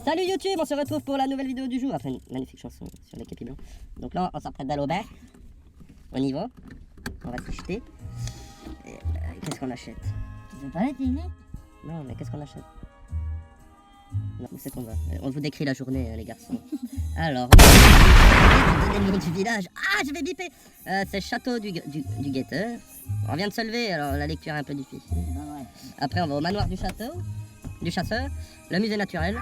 Salut YouTube, on se retrouve pour la nouvelle vidéo du jour après une magnifique chanson sur les képis blancs. Donc là, on s'apprête d'aller au bar. On y va. On va s'acheter. Qu'est-ce qu'on achète? Tu veux pas la télé? Non, mais qu'est-ce qu'on achète? Non, où c'est qu'on va? On vous décrit la journée, les garçons. Alors, je vais donner le nom du village. Ah, je vais biper. C'est le château du guetteur. On vient de se lever, alors la lecture est un peu difficile. Après, on va au manoir du château, du chasseur, le musée naturel,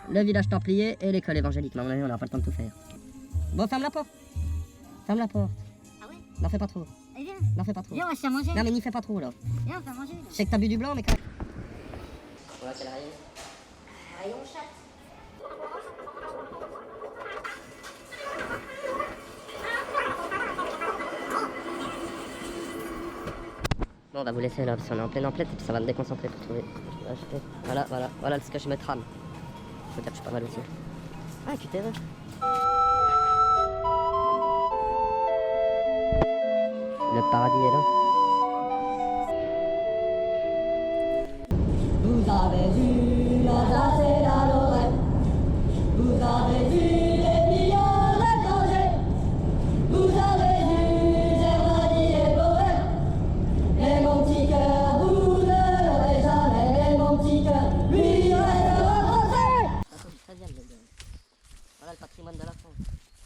le village templier et l'école évangélique. Mais à mon avis, on n'aura pas le temps de tout faire. Bon, ferme la porte. Ferme la porte. Ah ouais? N'en fais pas trop. Eh bien, N'en fais pas trop. viens, on va se faire manger. Non, mais n'y fais pas trop, là. Viens, on va faire manger. Je sais que t'as bu du blanc, mais quand même. Voilà, c'est le rayon. Rayon chat. Bon, on va vous laisser là, parce qu'on est en pleine emplette et puis ça va me déconcentrer pour trouver. Voilà ce que je me trame. Faut dire que je suis pas mal aussi. Ah, tu t'es heureux. Le paradis est là. Vous avez vu l'Alsace et la Lorraine. Vous avez vu les millions d'étrangers. Vous avez vu Germanie et Bohème. Mais mon petit cœur, vous ne l'aurez jamais. Mais mon petit cœur, lui restera français. Voilà le patrimoine de la France.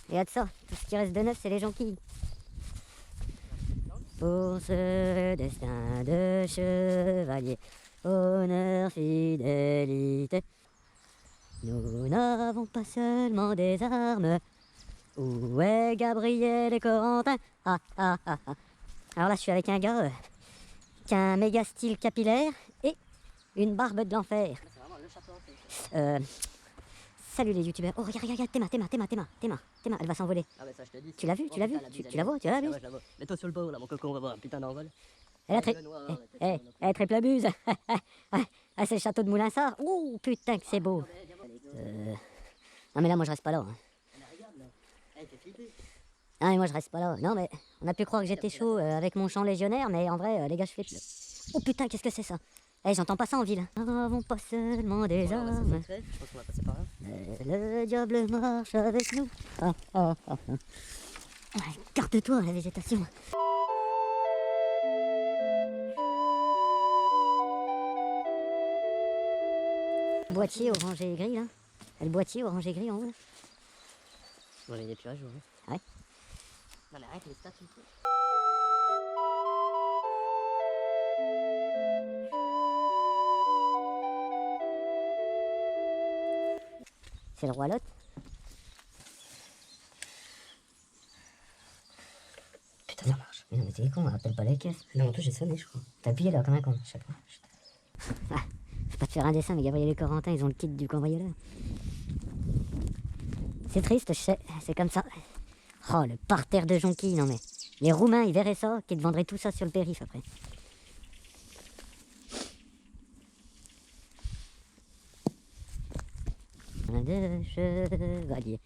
Et à de ça, tout ce qui reste de neuf, c'est les jonquilles. Pour ce destin de chevalier, honneur, fidélité, nous n'avons pas seulement des armes. Où est Gabriel et Corentin? Ah, ah, ah, ah. Alors là, je suis avec un gars qui a un méga style capillaire et une barbe de l'enfer. C'est vraiment le château en fait. Salut les youtubeurs. Oh, regarde, Théma, elle va s'envoler. Ah ouais, ça je te dis. Tu l'as vu, tu l'as vu? Tu la vois, tu l'as vu? Ouais, je la vois. Mets-toi sur le bord là, mon coco, on va voir un putain d'envol. Elle a très... elle triple abuse. Ah, c'est le château de Moulinsart. Ouh, putain que c'est beau. Non mais là, moi je reste pas là. Hein. Ah mais moi je reste pas là. Non mais on a pu croire que j'étais chaud avec mon chant légionnaire, mais en vrai, les gars, je flippe. Oh putain, qu'est-ce que c'est ça? Eh, j'entends pas ça en ville. Nous n'avons pas seulement des armes. Je pense qu'on va passer par là. Le diable marche avec nous. Garde-toi, la végétation. Boîtier orange et gris là. Le boîtier orange et gris en haut. Bon, il est plus à jour. Ouais. Non, mais arrête les statues. C'est le roi Lot. Putain, ça marche. Mais non, mais t'es con, on rappelle pas les caisses. Non, en plus j'ai sonné, je crois. T'as appuyé là comme un con, je sais pas. Ah, je vais pas te faire un dessin, mais Gabriel et Corentin, ils ont le kit du cambrioleur. C'est triste, je sais, c'est comme ça. Oh, le parterre de jonquilles, non mais. Les Roumains, ils verraient ça, qu'ils te vendraient tout ça sur le périph' après. De chevalier,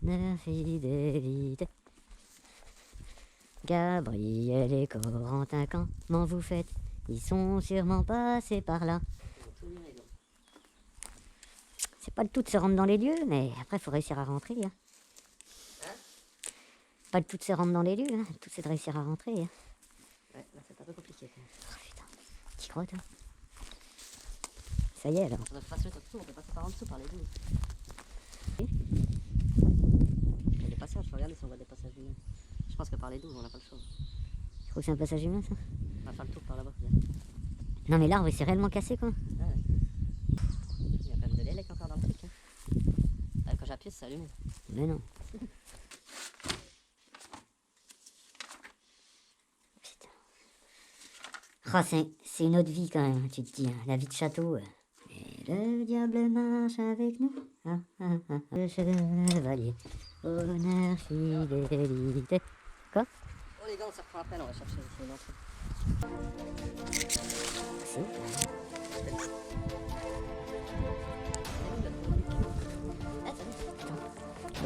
de fidélité. Gabriel et Corentin, comment vous faites? Ils sont sûrement passés par là. C'est pas le tout de se rendre dans les lieux, mais après faut réussir à rentrer. Hein. Pas le tout de se rendre dans les lieux, hein. Le tout c'est de réussir à rentrer. Hein. Ouais, là c'est un peu compliqué. Oh, putain, t'y crois toi? Ça y est alors. On va passer on peut passer par en dessous par les deux. Il y a des passages, faut regarder si on voit des passages humains. Je pense que par les deux, on n'a pas le choix. Tu trouves que c'est un passage humain ça? On va faire le tour par là-bas. Non mais l'arbre il s'est réellement cassé quoi. Ouais. Il y a quand même de l'élec encore dans le truc. Hein. Quand j'appuie, ça s'allume. Mais non. Putain. Oh, c'est une autre vie quand même, tu te dis, hein. La vie de château. Et le diable marche avec nous. Le chevalier, honneur, fidélité. Quoi? Oh les gars, on se reprend après, là, on va chercher ici une entrée. Si.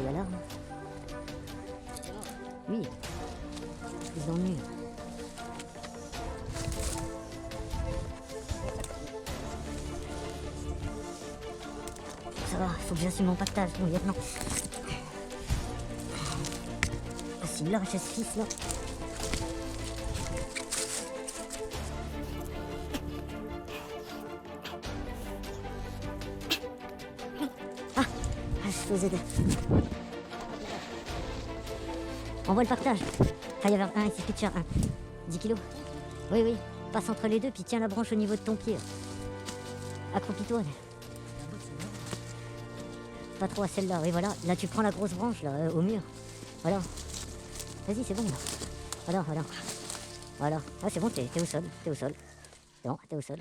Et alors? Oui. Ils ont mieux. Ça va, faut que j'assume mon pactage, mon lieutenant. Ah, si lâche ce fils là. Ah, je vous aide. Envoie le partage. Ah, il y avait un, il suffit de faire un. 10 kilos. Oui, oui. Passe entre les deux, puis tiens la branche au niveau de ton pied. Accroupis-toi. Pas trop à celle-là, oui, voilà. Là, tu prends la grosse branche, là, au mur. Voilà. Vas-y, c'est bon, là. Voilà, voilà. Voilà. Ah, c'est bon, t'es au sol. T'es au sol. C'est bon, t'es au sol.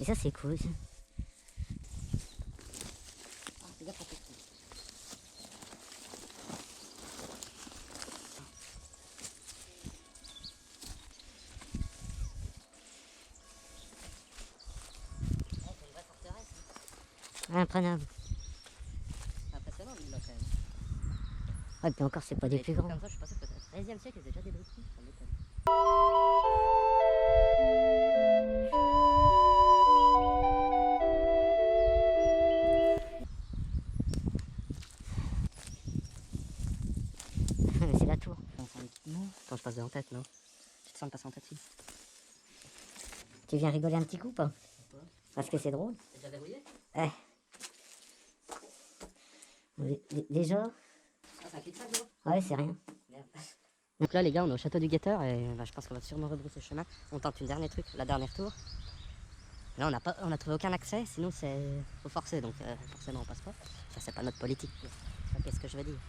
Et ça, c'est cool, ça. Imprenable. C'est impressionnant, lui, là, quand même. Ouais, puis encore, c'est pas des plus grands. Comme ça, je suis passé peut-être. 13e siècle, ils avaient déjà des briques. Ça m'étonne. C'est la tour. Non. Quand je passe en tête, non. Tu te sens de passer en tête, si. Tu viens rigoler un petit coup, pas? Parce que c'est drôle. T'es déjà verrouillé? Eh. Déjà? Ah, c'est un clic-clac, gros. Ouais, c'est rien. Merde. Donc là, les gars, on est au château du Guetteur et bah, je pense qu'on va sûrement rebrousser chemin. On tente une dernière truc, la dernière tour. Là, on a trouvé aucun accès, sinon c'est faut forcer, donc forcément on passe pas. Ça, c'est pas notre politique. Qu'est-ce que je veux dire?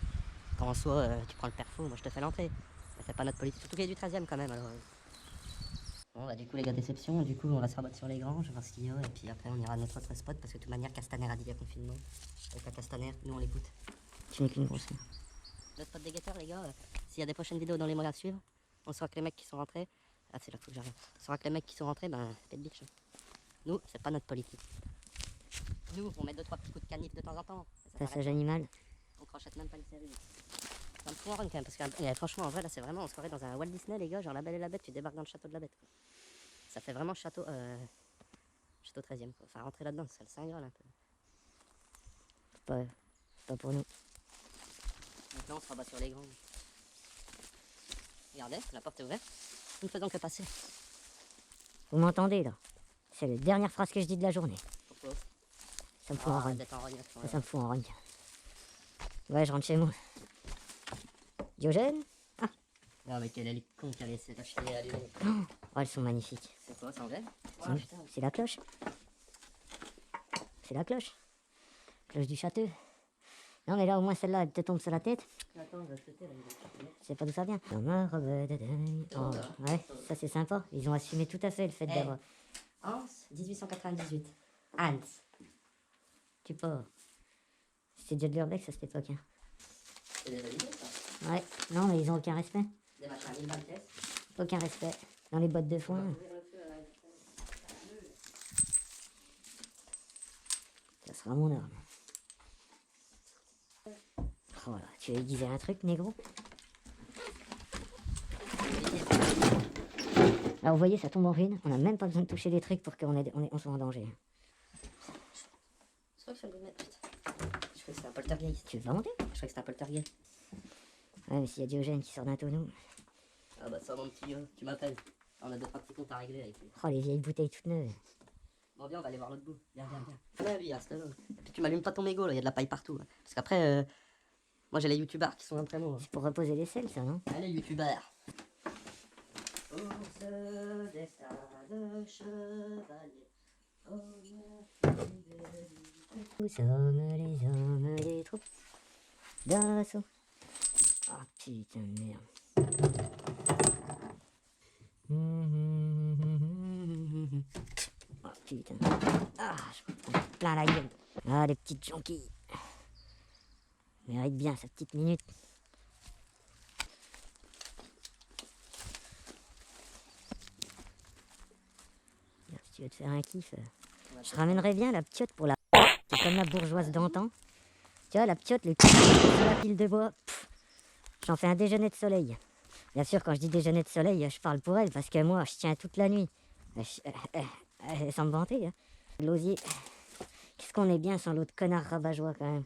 Quand en soi, tu prends le perfo, moi je te fais l'entrée. Ça, c'est pas notre politique. Surtout qu'il y a du 13e quand même, alors. Bon, bah, du coup, les gars, déception. Du coup, on va se rabattre sur les granges, voir ce qu'il y a. Et puis après, on ira à notre autre spot parce que de toute manière, Castaner a dit il y a confinement. Avec la Castaner, nous on l'écoute. Tu n'es qu'une grosse. Le spot des guetteurs, les gars, s'il y a des prochaines vidéos dans les mois à suivre, on saura que les mecs qui sont rentrés. Ah, c'est là qu'il faut que j'arrive. On saura que les mecs qui sont rentrés, ben, c'est de bitch. Nous, c'est pas notre politique. Nous, on met 2-3 petits coups de canif de temps en temps. Passage animal. On crochette même pas une série. Ça me fout en run quand même, parce que franchement, en vrai, là, c'est vraiment, on se croirait dans un Walt Disney, les gars, genre La Belle et la Bête, tu débarques dans le château de la Bête. Ça fait vraiment château 13e, quoi. Enfin, rentrer là-dedans, c'est le Saint Graal un peu. C'est pas pour nous. Donc là, on se rabat sur les grands. Regardez, la porte est ouverte. Nous ne faisons que passer. Vous m'entendez, là? C'est la dernière phrase que je dis de la journée. Pourquoi? Ça me fout en rogne. D'être en rogne, Ça me fout en rogne. Ouais, je rentre chez moi. Diogène? Ah. Non, mais quel est le con qui a laissé ta cheminée allumée? Oh, elles sont magnifiques. C'est quoi, ça en gêne? C'est la cloche. C'est la cloche. Cloche du château. Non, mais là, au moins, celle-là, elle te tombe sur la tête. Attends, je vais sauter là. Je sais pas d'où ça vient. Dans ma robe de deuil. Oh, ouais, ça c'est sympa. Ils ont assumé tout à fait le fait d'avoir. Hans, 1898. Hans. Tu peux. C'était déjà de l'urbex à cette époque. Hein. C'est des validés, ça? Ouais, non, mais ils ont aucun respect. Des machins à 1000 balles pièce. Aucun respect. Dans les bottes de foin. Ça sera mon arme. Oh là, tu veux aiguiser un truc, négro? Alors vous voyez, ça tombe en ruine. On n'a même pas besoin de toucher les trucs pour qu'on soit en danger. C'est vrai que je vais le mettre. Je crois que c'était un poltergeist. Tu veux pas monter? Je crois que c'était un poltergeist. Ouais, mais s'il y a Diogène qui sort d'un tonneau. Ah bah ça, mon petit gars, tu m'appelles. On a 2-3 petits comptes à régler avec lui. Oh, les vieilles bouteilles toutes neuves. Bon, viens, on va aller voir l'autre bout. Viens, viens, viens. Ouais, lui, installe-le. Et puis tu m'allumes pas ton mégot, là, il y a de la paille partout. Hein. Parce qu'après, moi j'ai les youtubeurs qui sont après moi. C'est pour reposer les selles, ça, non? Allez, youtubeurs. Pour ce destin de chevalier. Nous sommes les hommes des troupes d'assaut. Ah putain de merde. Ah putain. Ah, je me prends plein la gueule. Ah, les petites jonquilles. Mérite bien sa petite minute. Si tu veux te faire un kiff, je ramènerais bien la piotte pour la... C'est comme la bourgeoise d'antan. Tu vois, la piotte, le cul sur la pile de bois. J'en fais un déjeuner de soleil. Bien sûr, quand je dis déjeuner de soleil, je parle pour elle parce que moi, je tiens toute la nuit. Sans me vanter. Hein. L'osier, qu'est-ce qu'on est bien sans l'autre connard rabat-joie quand même.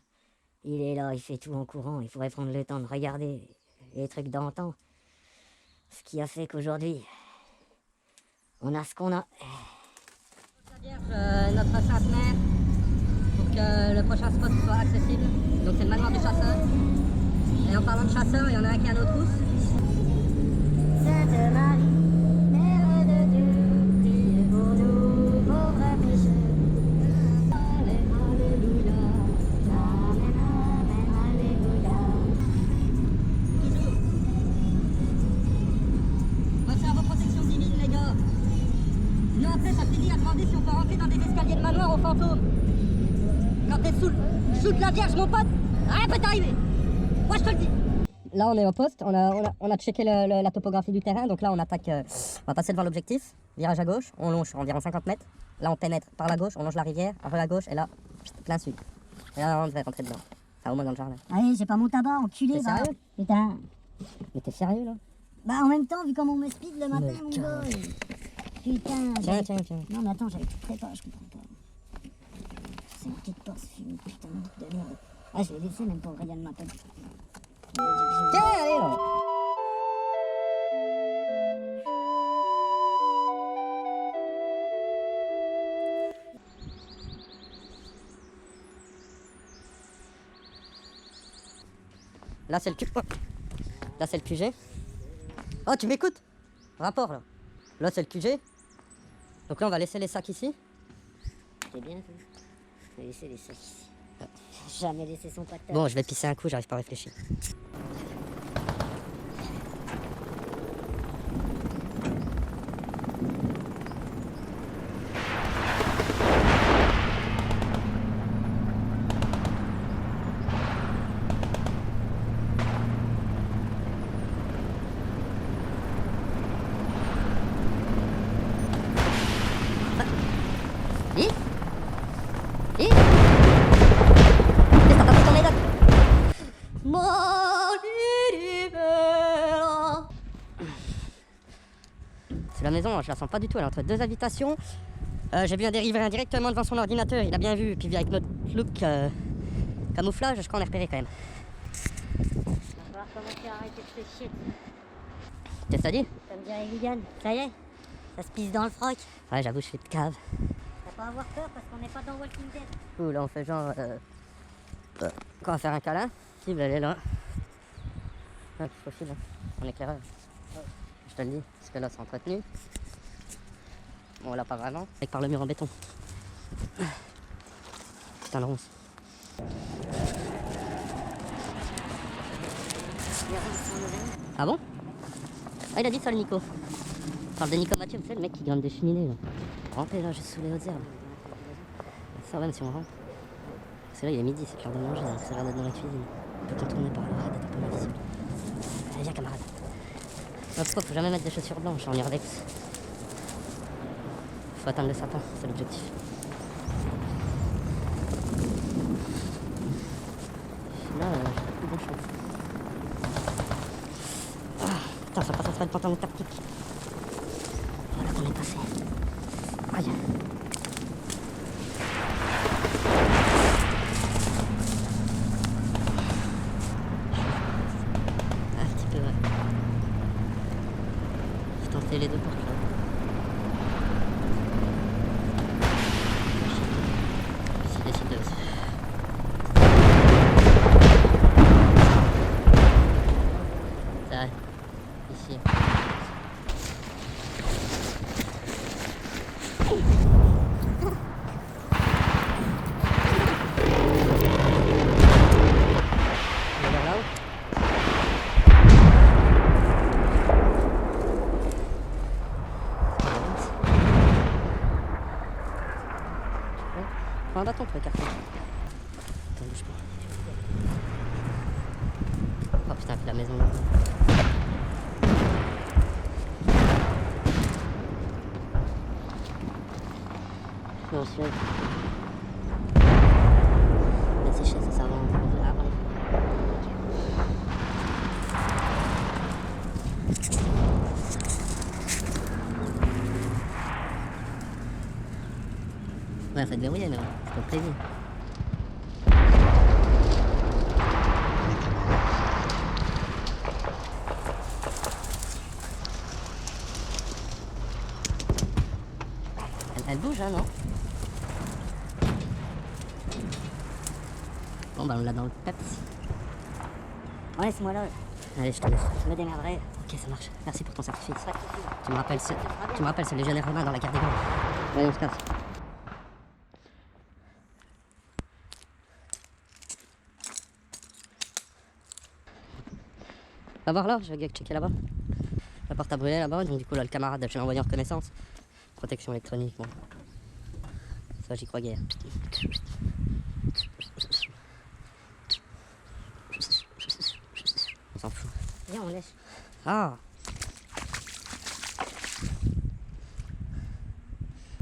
Il est là, il fait tout en courant. Il faudrait prendre le temps de regarder les trucs d'antan. Ce qui a fait qu'aujourd'hui, on a ce qu'on a. Notre Sainte Mère pour que le prochain spot soit accessible. Donc c'est le manoir du chasseur. Et en parlant de chasseur, il y en a un qui a nos trousses. Sainte Marie, Mère de Dieu, priez pour nous, pauvres pécheurs. Alléluia, Amen, Amen, Alléluia. Pensez à vos protections divines, les gars. Sinon après, ça finit à demander si on peut rentrer dans des escaliers de manoir aux fantômes. Quand t'es sous de la Vierge, mon pote, rien peut t'arriver. Moi, je te le dis. Là, on est au poste. On a checké la topographie du terrain. Donc là, on attaque. On va passer devant l'objectif. Virage à gauche. On longe environ 50 mètres. Là, on pénètre par la gauche. On longe la rivière. Après à gauche. Et là, plein sud. Et là, on devrait rentrer dedans. Enfin, au moins dans le jardin. Allez, j'ai pas mon tabac, enculé. T'es sérieux? Putain. Mais t'es sérieux, là? Bah, en même temps, vu comment on me speed le matin, mon boy. Putain. Tiens. Non, mais attends, j'avais tout préparé, je comprends pas. C'est une petite torse fumée, putain de merde. Ah, je l'ai laissé même pour Ryan m'appelle. Tiens, allez, là. Là, c'est le QG. Là, c'est le QG. Oh, tu m'écoutes? Rapport, là. Là, c'est le QG. Donc là, on va laisser les sacs ici. C'est bien, ça. On va laisser les sacs ici. Jamais laissé son pactole. Bon, je vais pisser un coup, j'arrive pas à réfléchir. C'est la maison, je la sens pas du tout, elle est entre deux habitations. J'ai vu un dérivé directement devant son ordinateur, il a bien vu, puis avec notre look camouflage, je crois qu'on est repéré quand même. Il va falloir commencer à arrêter de faire chier. Qu'est-ce que t'as dit? Comme dirait Viviane, ça y est, ça se pisse dans le froc. Ouais, j'avoue, je suis de cave. Faut pas avoir peur parce qu'on n'est pas dans Walking Dead. Ouh, là on fait genre... Quoi, on va faire un câlin? Si, elle est là. Ouais, c'est possible, hein. En éclaireur. Je te le dis, parce que là c'est entretenu. Bon, là pas vraiment. Avec par le mur en béton. Putain, le ronce. Ah bon? Ah, il a dit ça, le Nico. On parle de Nico Mathieu, c'est le mec qui grimpe des cheminées là. Rampez là, juste sous les hautes herbes. Ça va, même si on rentre. Parce que là, il est midi, c'est l'heure de manger, donc c'est l'heure d'être dans la cuisine. On peut contourner par là, arrête d'être un peu invisible. Allez, viens, camarade. Non, pourquoi faut jamais mettre des chaussures blanches en urbex? Faut atteindre le sapin, c'est l'objectif. Là, j'ai plus bonne chance. Ah, putain, ça passe à le pantalon tactique. Voilà qu'on est passé. Aïe. Un petit peu, ouais. Faut tenter les deux portes là. Ici, les sites de... Ça, ici. Un bâton pour écarter. Attends, bouge pas. Oh putain, puis la maison là. Non, celui-là. Mais c'est cher, ça va. Ouais, ça va être verrouillé, mais bon, c'est pas prévu. Elle bouge, hein, non? Bon, bah, on l'a dans le peps. Ouais, laisse-moi là. Allez, je te laisse. Je me démerderai. Ok, ça marche. Merci pour ton sacrifice. Pas de soucis. Tu me rappelles ce légionnaire romain dans la guerre des Gaules. Allez, on se casse. Va voir là, je vais checker là-bas. La porte a brûlé là-bas, donc du coup là le camarade, je l'ai envoyé en reconnaissance. Protection électronique, bon. Ça j'y crois guère. On s'en fout. Viens, on laisse. Ah!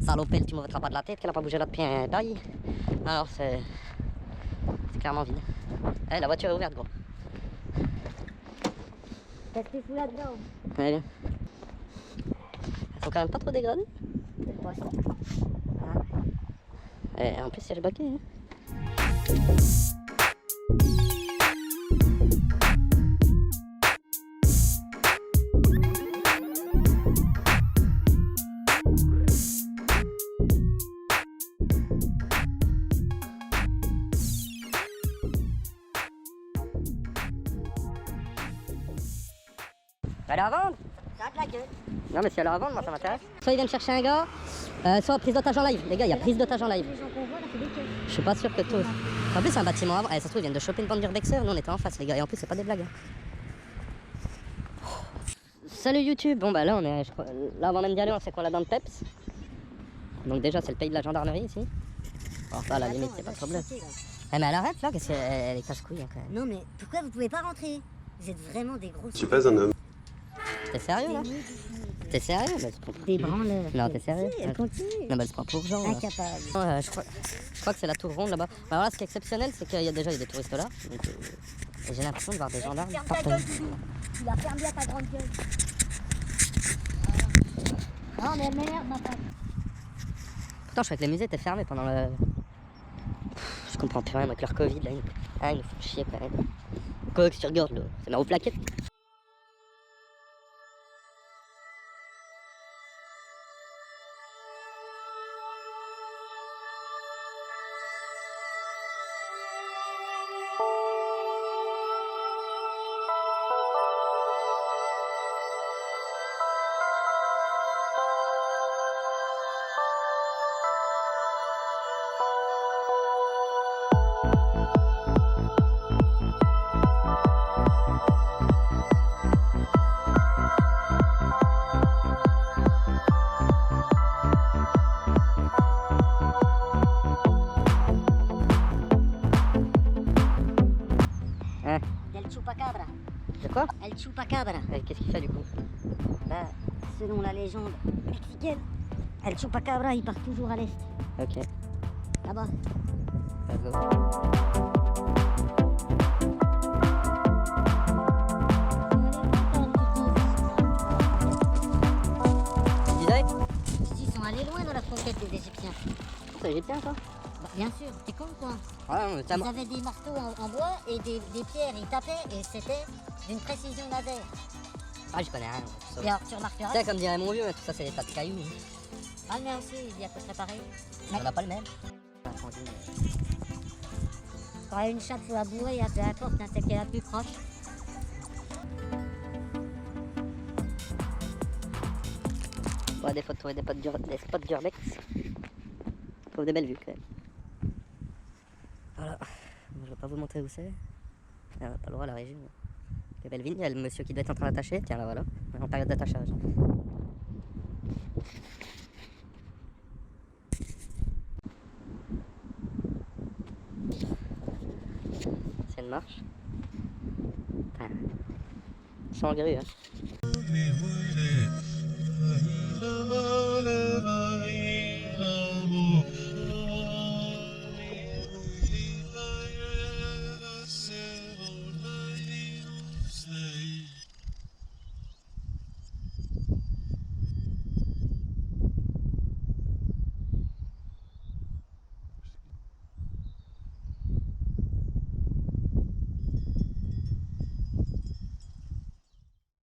Salopelle, tu me mettras pas de la tête qu'elle a pas bougé là depuis un bail. Alors c'est clairement vide. Eh, la voiture est ouverte, gros. Qu'est-ce que tu fous là-dedans? Allez. Elles sont quand même pas trop dégradées. C'est le poisson. Et en plus, c'est bloqué. Hein. Elle est à vendre? Ça te la gueule. Non, mais si elle est à vendre, moi ça m'intéresse. Soit ils viennent chercher un gars, soit prise d'otage en live. Les gars, il y a prise d'otage en live. Les gens qu'on voit, là, c'est des queues. Je suis pas sûr que tous. En plus, c'est un bâtiment avant. Eh, ça se trouve, ils viennent de choper une bande d'urbexeurs. Nous, on était en face, les gars. Et en plus, c'est pas des blagues. Hein. Salut YouTube. Bon, bah là, on est. Là, avant même d'y aller, on sait qu'on l'a dans le Peps. Donc, déjà, c'est le pays de la gendarmerie ici. Bon, ça, à la limite, c'est pas de problème. Eh, mais elle arrête là, qu'est-ce qu'elle est casse-couille hein, quand même. Non, mais pourquoi vous pouvez pas rentrer? Vous êtes vraiment des gros. Je suis pas un homme. T'es sérieux là? T'es sérieux? Bah, Des branleurs. non, t'es sérieux? Si, elle continue. Non, bah, elle se prend pour Jean. là. Incapable. Je crois que c'est la tour ronde là-bas. Bah, alors là, ce qui est exceptionnel, c'est qu'il y a déjà des touristes là. Donc, et j'ai l'impression de voir des gendarmes Ferme ta partout. gueule, Doudou. Tu la fermes bien ta grande gueule. Non, mais merde, ma femme. Pourtant, je crois que les musées étaient fermés pendant le. Je comprends plus rien avec leur Covid là. Ah, ils nous font chier quand même. Quoi que tu regardes là, c'est ma aux plaquettes. El chupacabra. De quoi? El chupacabra. Qu'est-ce qu'il fait du coup? Bah, selon la légende mexicaine, El chupacabra, il part toujours à l'est. Ok, Là-bas. let's go. Tu disais? Ils sont allés loin dans la conquête des Égyptiens. C'est égyptien ça? Bah, bien sûr, t'es con quoi. Ouais, mais ça Ils avaient des marteaux en bois et des pierres, ils tapaient et c'était d'une précision laser. Ah, je connais rien. Et alors, tu remarqueras, C'est comme dirait mon vieux, tout ça c'est des tas de cailloux. ah le mien aussi, il y a à peu près pareil. On n'a pas le même. Quand il y a une chatte, faut la bourrer, peu importe, hein, celle qui est la plus proche. Ouais, des photos et des spots d'urbex. Je trouve des belles vues quand même. Voilà. Je vais pas vous montrer où c'est. On n'a pas le droit à la région. C'est Belleville, il y a le monsieur qui doit être en train d'attacher. Tiens là voilà. On est en période d'attachage. C'est une marche. Putain. Sans grue hein.